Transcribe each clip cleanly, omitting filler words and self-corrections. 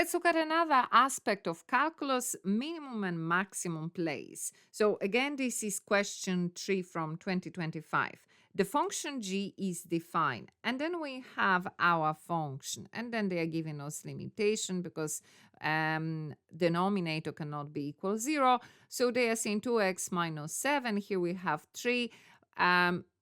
Let's look at another aspect of calculus, minimum and maximum place. So again, this is question 3 from 2025. The function g is defined, and then we have our function, and then they are giving us limitation because denominator cannot be equal 0. So they are saying 2x minus 7. Here we have 3.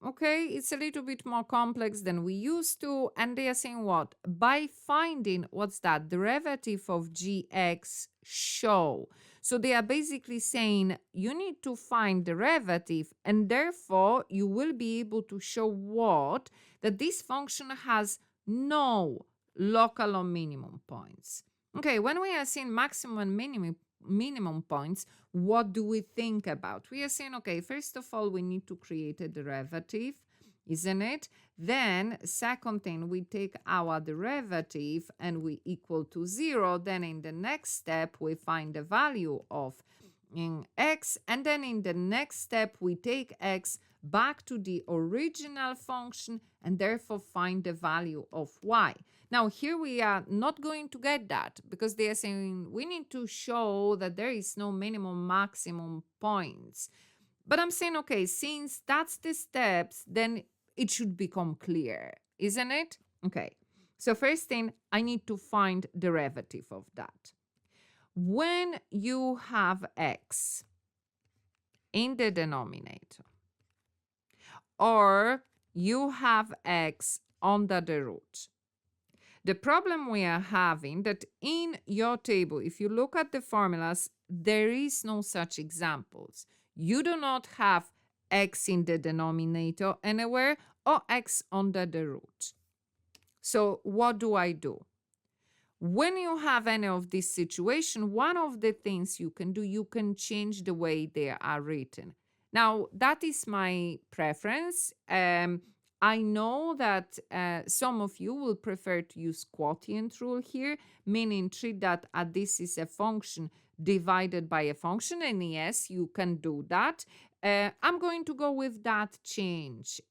Okay, it's a little bit more complex than we used to. And they are saying what? By finding, what's that? Derivative of gx show. So they are basically saying you need to find derivative, and therefore you will be able to show what? That this function has no local or minimum points. Okay, when we are seeing maximum and minimum points, what do we think about? We are saying, okay, first of all, we need to create a derivative, isn't it? Then, second thing, we take our derivative and we equal to 0. Then in the next step, we find the value of x. And then in the next step, we take x back to the original function and therefore find the value of y. Now, here we are not going to get that because they are saying we need to show that there is no minimum maximum points. But I'm saying, okay, since that's the steps, then it should become clear, isn't it? Okay, so first thing, I need to find derivative of that. When you have x in the denominator, or you have x under the root, the problem we are having that in your table, if you look at the formulas, there is no such examples. You do not have x in the denominator anywhere or x under the root. So what do I do? When you have any of this situation, one of the things you can do, you can change the way they are written. Now, that is my preference. I know that some of you will prefer to use quotient rule here, meaning treat that this is a function divided by a function, and yes, you can do that. I'm going to go with that change.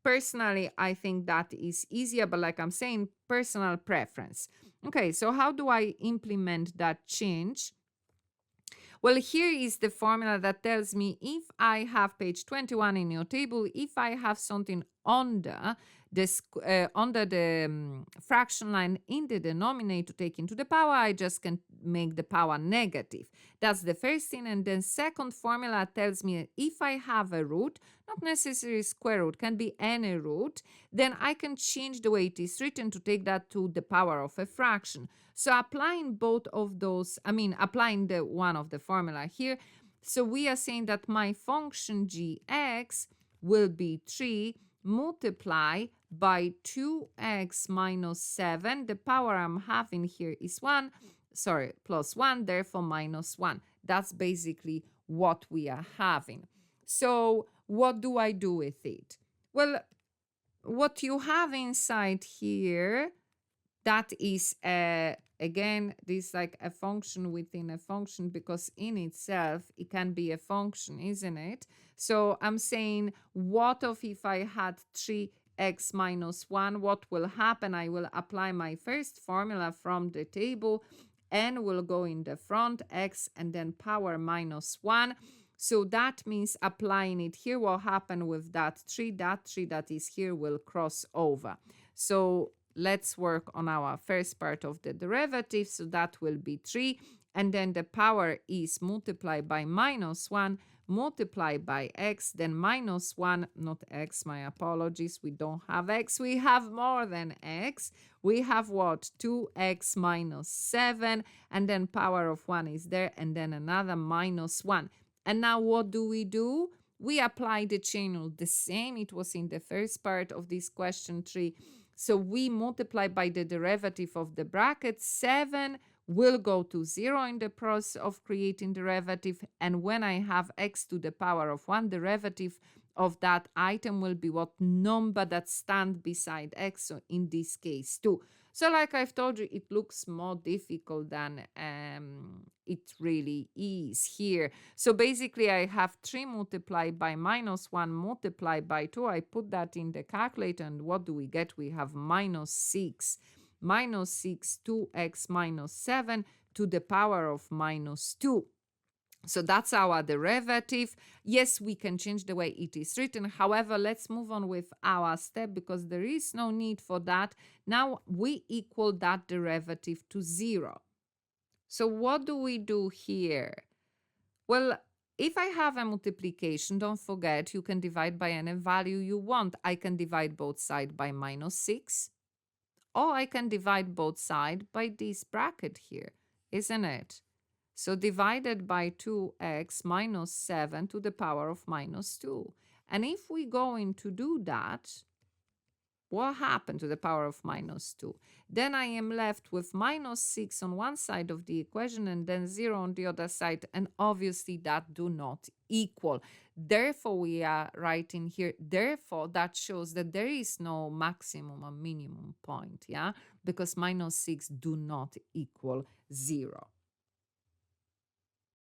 Personally, I think that is easier, but like I'm saying, personal preference. Okay, so how do I implement that change? Well, here is the formula that tells me if I have page 21 in your table, if I have something under the fraction line in the denominator taken to the power, I just can make the power negative. That's the first thing. And then second formula tells me if I have a root, not necessarily square root, can be any root, then I can change the way it is written to take that to the power of a fraction. So applying both of those, applying the one of the formula here, so we are saying that my function gx will be 3 multiply by 2x minus 7. The power I'm having here is plus 1, therefore minus 1. That's basically what we are having. So what do I do with it? Well, what you have inside here, that is again, this like a function within a function, because in itself it can be a function, isn't it? So I'm saying, what if I had 3x minus 1? What will happen? I will apply my first formula from the table, n will go in the front, x, and then power minus 1. So that means applying it here, what happen with that 3 that is here will cross over. So let's work on our first part of the derivative. So that will be 3. And then the power is multiplied by minus 1, multiplied by x, then minus 1, not x, my apologies. We don't have x. We have more than x. We have what? 2x minus 7. And then power of 1 is there. And then another minus 1. And now what do? We apply the chain rule the same. It was in the first part of this question 3. So we multiply by the derivative of the bracket. 7 will go to 0 in the process of creating derivative. And when I have x to the power of 1, derivative of that item will be what? Number that stand beside x. So in this case 2. So like I've told you, it looks more difficult than it really is here. So basically I have 3 multiplied by minus 1 multiplied by 2. I put that in the calculator, and what do we get? We have minus 6. minus 6 2x minus 7 to the power of minus 2. So that's our derivative. Yes, we can change the way it is written. However, let's move on with our step because there is no need for that. Now we equal that derivative to 0. So what do we do here? Well, if I have a multiplication, don't forget you can divide by any value you want. I can divide both sides by minus 6, or I can divide both sides by this bracket here, isn't it? So divided by 2x minus 7 to the power of minus 2. And if we going to do that, what happened to the power of minus 2? Then I am left with minus 6 on one side of the equation and then 0 on the other side. And obviously that do not equal. Therefore, we are writing here, therefore, that shows that there is no maximum or minimum point, yeah? Because minus 6 do not equal 0.